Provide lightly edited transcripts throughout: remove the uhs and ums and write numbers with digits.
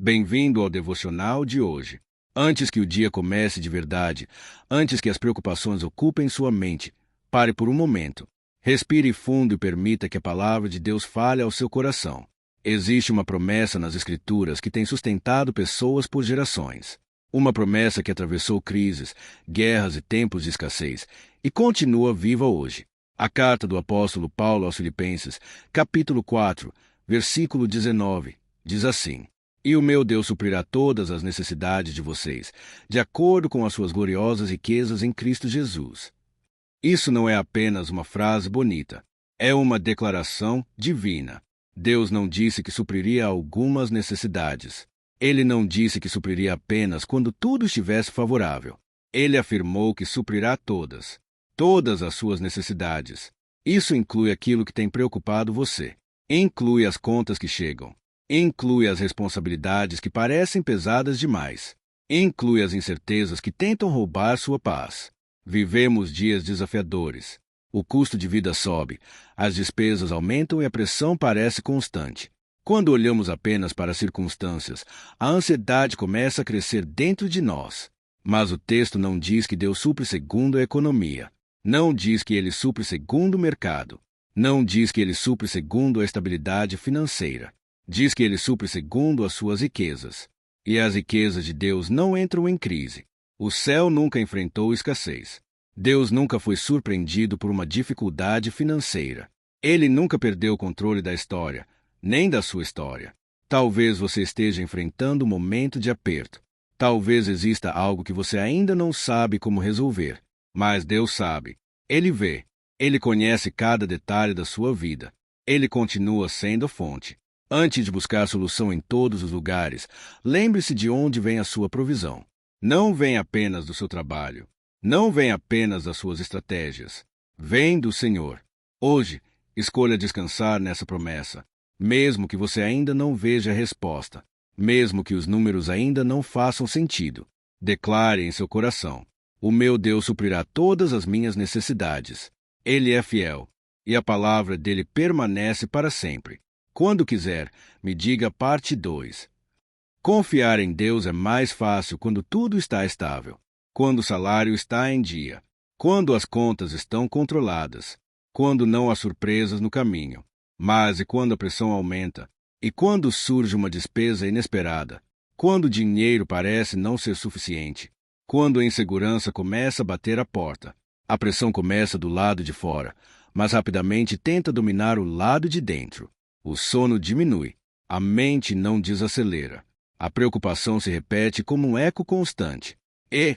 Bem-vindo ao devocional de hoje. Antes que o dia comece de verdade, antes que as preocupações ocupem sua mente, pare por um momento. Respire fundo e permita que a palavra de Deus fale ao seu coração. Existe uma promessa nas Escrituras que tem sustentado pessoas por gerações. Uma promessa que atravessou crises, guerras e tempos de escassez e continua viva hoje. A carta do apóstolo Paulo aos Filipenses, capítulo 4, versículo 19, diz assim: E o meu Deus suprirá todas as necessidades de vocês, de acordo com as suas gloriosas riquezas em Cristo Jesus. Isso não é apenas uma frase bonita, é uma declaração divina. Deus não disse que supriria algumas necessidades. Ele não disse que supriria apenas quando tudo estivesse favorável. Ele afirmou que suprirá todas as suas necessidades. Isso inclui aquilo que tem preocupado você. Inclui as contas que chegam. Inclui as responsabilidades que parecem pesadas demais. Inclui as incertezas que tentam roubar sua paz. Vivemos dias desafiadores. O custo de vida sobe, as despesas aumentam e a pressão parece constante. Quando olhamos apenas para as circunstâncias, a ansiedade começa a crescer dentro de nós. Mas o texto não diz que Deus supre segundo a economia. Não diz que Ele supre segundo o mercado. Não diz que Ele supre segundo a estabilidade financeira. Diz que Ele supre segundo as suas riquezas. E as riquezas de Deus não entram em crise. O céu nunca enfrentou escassez. Deus nunca foi surpreendido por uma dificuldade financeira. Ele nunca perdeu o controle da história, nem da sua história. Talvez você esteja enfrentando um momento de aperto. Talvez exista algo que você ainda não sabe como resolver. Mas Deus sabe. Ele vê. Ele conhece cada detalhe da sua vida. Ele continua sendo a fonte. Antes de buscar solução em todos os lugares, lembre-se de onde vem a sua provisão. Não vem apenas do seu trabalho. Não vem apenas das suas estratégias. Vem do Senhor. Hoje, escolha descansar nessa promessa. Mesmo que você ainda não veja a resposta. Mesmo que os números ainda não façam sentido. Declare em seu coração: O meu Deus suprirá todas as minhas necessidades. Ele é fiel. E a palavra dele permanece para sempre. Quando quiser, me diga parte 2. Confiar em Deus é mais fácil quando tudo está estável. Quando o salário está em dia. Quando as contas estão controladas. Quando não há surpresas no caminho. Mas e quando a pressão aumenta? E quando surge uma despesa inesperada? Quando o dinheiro parece não ser suficiente? Quando a insegurança começa a bater a porta? A pressão começa do lado de fora, mas rapidamente tenta dominar o lado de dentro. O sono diminui. A mente não desacelera. A preocupação se repete como um eco constante. E,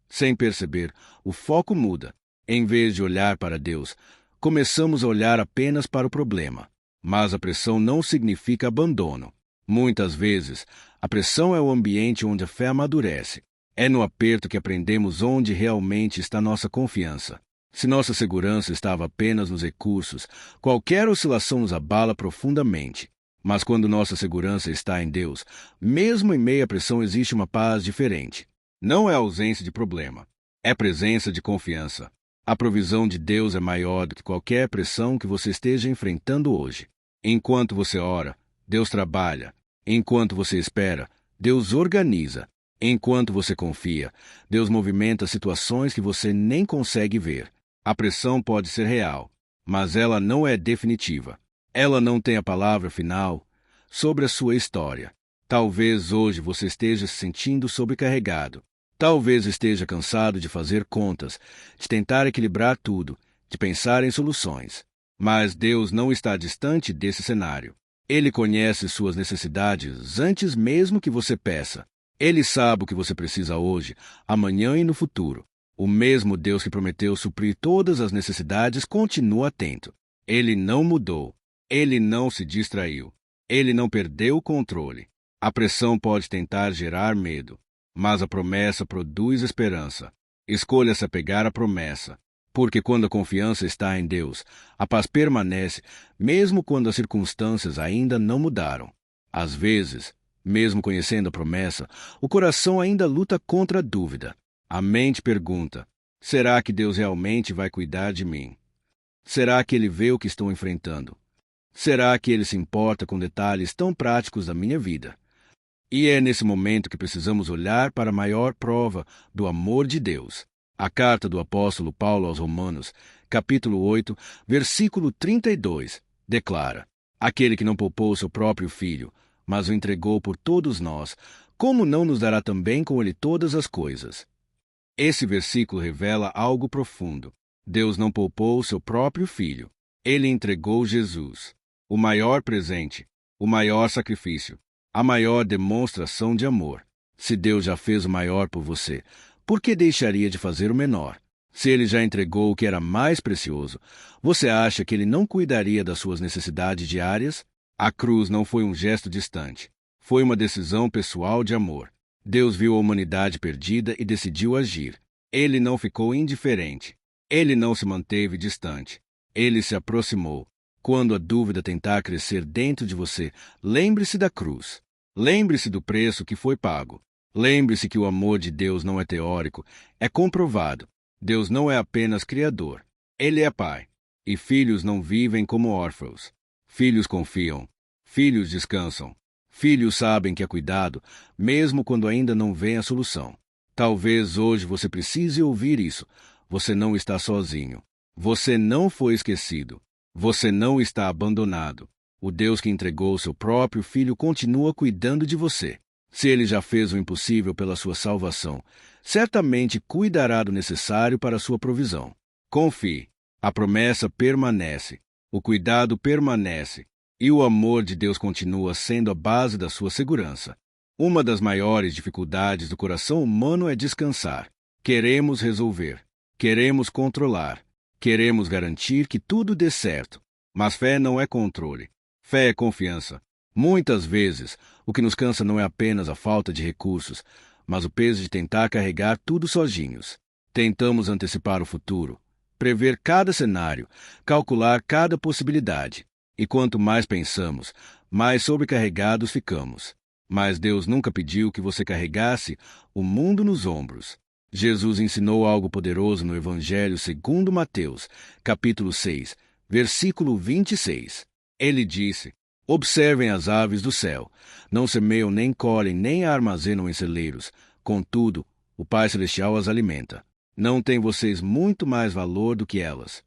sem perceber, o foco muda. Em vez de olhar para Deus, começamos a olhar apenas para o problema. Mas a pressão não significa abandono. Muitas vezes, a pressão é o ambiente onde a fé amadurece. É no aperto que aprendemos onde realmente está nossa confiança. Se nossa segurança estava apenas nos recursos, qualquer oscilação nos abala profundamente. Mas quando nossa segurança está em Deus, mesmo em meio à pressão existe uma paz diferente. Não é ausência de problema, é presença de confiança. A provisão de Deus é maior do que qualquer pressão que você esteja enfrentando hoje. Enquanto você ora, Deus trabalha. Enquanto você espera, Deus organiza. Enquanto você confia, Deus movimenta situações que você nem consegue ver. A pressão pode ser real, mas ela não é definitiva. Ela não tem a palavra final sobre a sua história. Talvez hoje você esteja se sentindo sobrecarregado. Talvez esteja cansado de fazer contas, de tentar equilibrar tudo, de pensar em soluções. Mas Deus não está distante desse cenário. Ele conhece suas necessidades antes mesmo que você peça. Ele sabe o que você precisa hoje, amanhã e no futuro. O mesmo Deus que prometeu suprir todas as necessidades continua atento. Ele não mudou. Ele não se distraiu. Ele não perdeu o controle. A pressão pode tentar gerar medo, mas a promessa produz esperança. Escolha se apegar à promessa, porque quando a confiança está em Deus, a paz permanece, mesmo quando as circunstâncias ainda não mudaram. Às vezes, mesmo conhecendo a promessa, o coração ainda luta contra a dúvida. A mente pergunta: será que Deus realmente vai cuidar de mim? Será que Ele vê o que estou enfrentando? Será que Ele se importa com detalhes tão práticos da minha vida? E é nesse momento que precisamos olhar para a maior prova do amor de Deus. A carta do apóstolo Paulo aos Romanos, capítulo 8, versículo 32, declara: Aquele que não poupou seu próprio filho, mas o entregou por todos nós, como não nos dará também com ele todas as coisas? Esse versículo revela algo profundo. Deus não poupou seu próprio filho. Ele entregou Jesus, o maior presente, o maior sacrifício, a maior demonstração de amor. Se Deus já fez o maior por você, por que deixaria de fazer o menor? Se ele já entregou o que era mais precioso, você acha que ele não cuidaria das suas necessidades diárias? A cruz não foi um gesto distante. Foi uma decisão pessoal de amor. Deus viu a humanidade perdida e decidiu agir. Ele não ficou indiferente. Ele não se manteve distante. Ele se aproximou. Quando a dúvida tentar crescer dentro de você, lembre-se da cruz. Lembre-se do preço que foi pago. Lembre-se que o amor de Deus não é teórico, é comprovado. Deus não é apenas Criador. Ele é Pai. E filhos não vivem como órfãos. Filhos confiam. Filhos descansam. Filhos sabem que é cuidado, mesmo quando ainda não vem a solução. Talvez hoje você precise ouvir isso. Você não está sozinho. Você não foi esquecido. Você não está abandonado. O Deus que entregou seu próprio Filho continua cuidando de você. Se ele já fez o impossível pela sua salvação, certamente cuidará do necessário para a sua provisão. Confie. A promessa permanece. O cuidado permanece. E o amor de Deus continua sendo a base da sua segurança. Uma das maiores dificuldades do coração humano é descansar. Queremos resolver. Queremos controlar. Queremos garantir que tudo dê certo. Mas fé não é controle. Fé é confiança. Muitas vezes, o que nos cansa não é apenas a falta de recursos, mas o peso de tentar carregar tudo sozinhos. Tentamos antecipar o futuro, prever cada cenário, calcular cada possibilidade. E quanto mais pensamos, mais sobrecarregados ficamos. Mas Deus nunca pediu que você carregasse o mundo nos ombros. Jesus ensinou algo poderoso no Evangelho segundo Mateus, capítulo 6, versículo 26. Ele disse: Observem as aves do céu. Não semeiam, nem colhem, nem armazenam em celeiros. Contudo, o Pai Celestial as alimenta. Não têm vocês muito mais valor do que elas?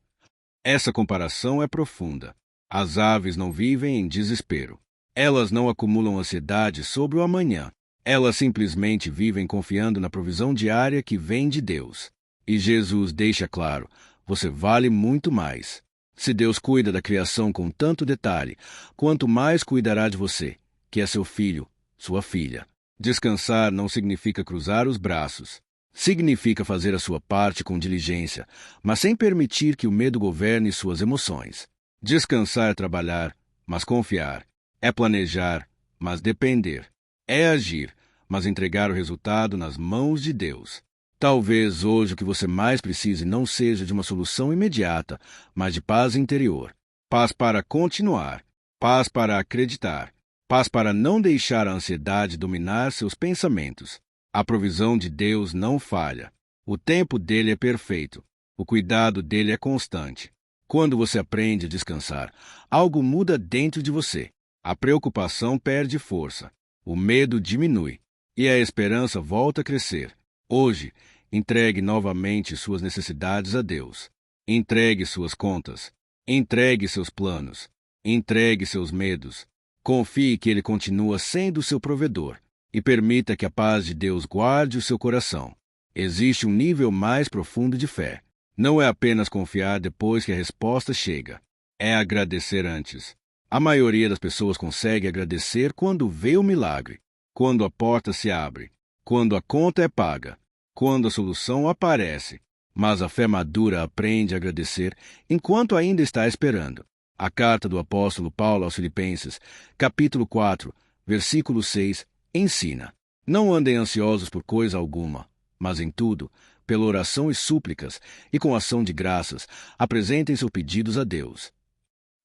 Essa comparação é profunda. As aves não vivem em desespero. Elas não acumulam ansiedade sobre o amanhã. Elas simplesmente vivem confiando na provisão diária que vem de Deus. E Jesus deixa claro: você vale muito mais. Se Deus cuida da criação com tanto detalhe, quanto mais cuidará de você, que é seu filho, sua filha. Descansar não significa cruzar os braços. Significa fazer a sua parte com diligência, mas sem permitir que o medo governe suas emoções. Descansar é trabalhar, mas confiar. É planejar, mas depender. É agir, mas entregar o resultado nas mãos de Deus. Talvez hoje o que você mais precise não seja de uma solução imediata, mas de paz interior. Paz para continuar. Paz para acreditar. Paz para não deixar a ansiedade dominar seus pensamentos. A provisão de Deus não falha. O tempo dele é perfeito. O cuidado dele é constante. Quando você aprende a descansar, algo muda dentro de você. A preocupação perde força. O medo diminui. E a esperança volta a crescer. Hoje, entregue novamente suas necessidades a Deus. Entregue suas contas. Entregue seus planos. Entregue seus medos. Confie que Ele continua sendo seu provedor. E permita que a paz de Deus guarde o seu coração. Existe um nível mais profundo de fé. Não é apenas confiar depois que a resposta chega. É agradecer antes. A maioria das pessoas consegue agradecer quando vê o milagre, quando a porta se abre, quando a conta é paga, quando a solução aparece. Mas a fé madura aprende a agradecer enquanto ainda está esperando. A carta do apóstolo Paulo aos Filipenses, capítulo 4, versículo 6, ensina: Não andem ansiosos por coisa alguma, mas em tudo, pela oração e súplicas, e com ação de graças, apresentem seus pedidos a Deus.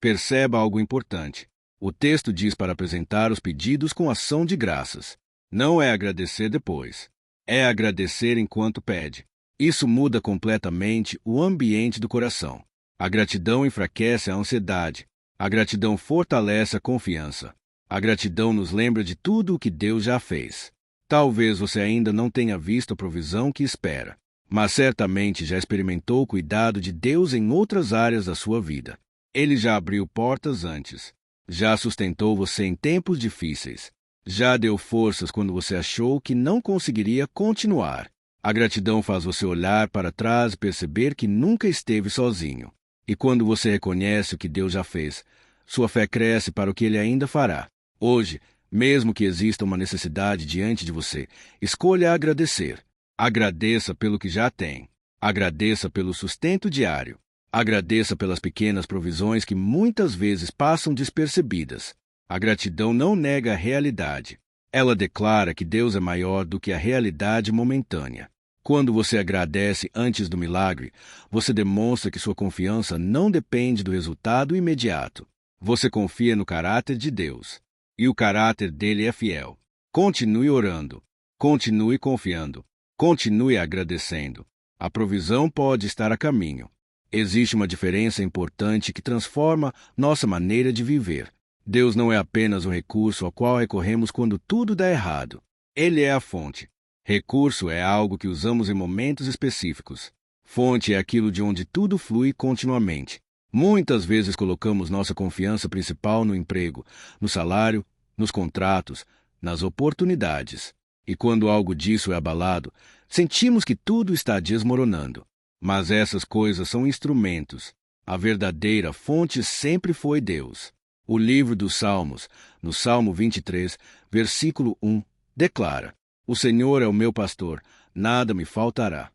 Perceba algo importante. O texto diz para apresentar os pedidos com ação de graças. Não é agradecer depois. É agradecer enquanto pede. Isso muda completamente o ambiente do coração. A gratidão enfraquece a ansiedade. A gratidão fortalece a confiança. A gratidão nos lembra de tudo o que Deus já fez. Talvez você ainda não tenha visto a provisão que espera, mas certamente já experimentou o cuidado de Deus em outras áreas da sua vida. Ele já abriu portas antes, já sustentou você em tempos difíceis, já deu forças quando você achou que não conseguiria continuar. A gratidão faz você olhar para trás e perceber que nunca esteve sozinho. E quando você reconhece o que Deus já fez, sua fé cresce para o que Ele ainda fará. Hoje, mesmo que exista uma necessidade diante de você, escolha agradecer. Agradeça pelo que já tem. Agradeça pelo sustento diário. Agradeça pelas pequenas provisões que muitas vezes passam despercebidas. A gratidão não nega a realidade. Ela declara que Deus é maior do que a realidade momentânea. Quando você agradece antes do milagre, você demonstra que sua confiança não depende do resultado imediato. Você confia no caráter de Deus. E o caráter dele é fiel. Continue orando. Continue confiando. Continue agradecendo. A provisão pode estar a caminho. Existe uma diferença importante que transforma nossa maneira de viver. Deus não é apenas um recurso ao qual recorremos quando tudo dá errado. Ele é a fonte. Recurso é algo que usamos em momentos específicos. Fonte é aquilo de onde tudo flui continuamente. Muitas vezes colocamos nossa confiança principal no emprego, no salário, nos contratos, nas oportunidades. E quando algo disso é abalado, sentimos que tudo está desmoronando. Mas essas coisas são instrumentos. A verdadeira fonte sempre foi Deus. O livro dos Salmos, no Salmo 23, versículo 1, declara: O Senhor é o meu pastor, nada me faltará.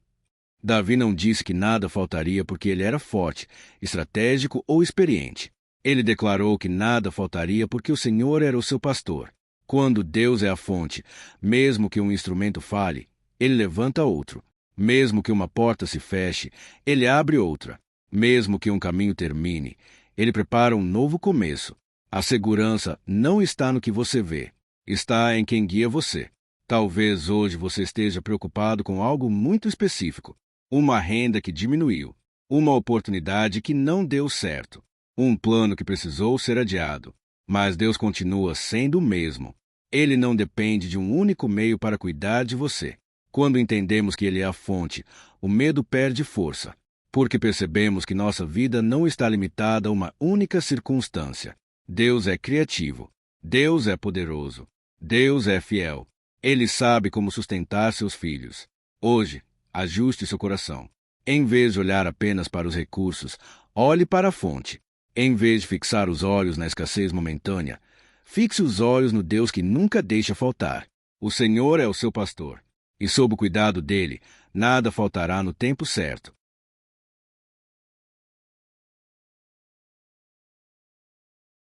Davi não disse que nada faltaria porque ele era forte, estratégico ou experiente. Ele declarou que nada faltaria porque o Senhor era o seu pastor. Quando Deus é a fonte, mesmo que um instrumento falhe, ele levanta outro. Mesmo que uma porta se feche, ele abre outra. Mesmo que um caminho termine, ele prepara um novo começo. A segurança não está no que você vê, está em quem guia você. Talvez hoje você esteja preocupado com algo muito específico. Uma renda que diminuiu, uma oportunidade que não deu certo, um plano que precisou ser adiado. Mas Deus continua sendo o mesmo. Ele não depende de um único meio para cuidar de você. Quando entendemos que Ele é a fonte, o medo perde força, porque percebemos que nossa vida não está limitada a uma única circunstância. Deus é criativo. Deus é poderoso. Deus é fiel. Ele sabe como sustentar seus filhos. Hoje, ajuste seu coração. Em vez de olhar apenas para os recursos, olhe para a fonte. Em vez de fixar os olhos na escassez momentânea, fixe os olhos no Deus que nunca deixa faltar. O Senhor é o seu pastor, e sob o cuidado dele, nada faltará no tempo certo.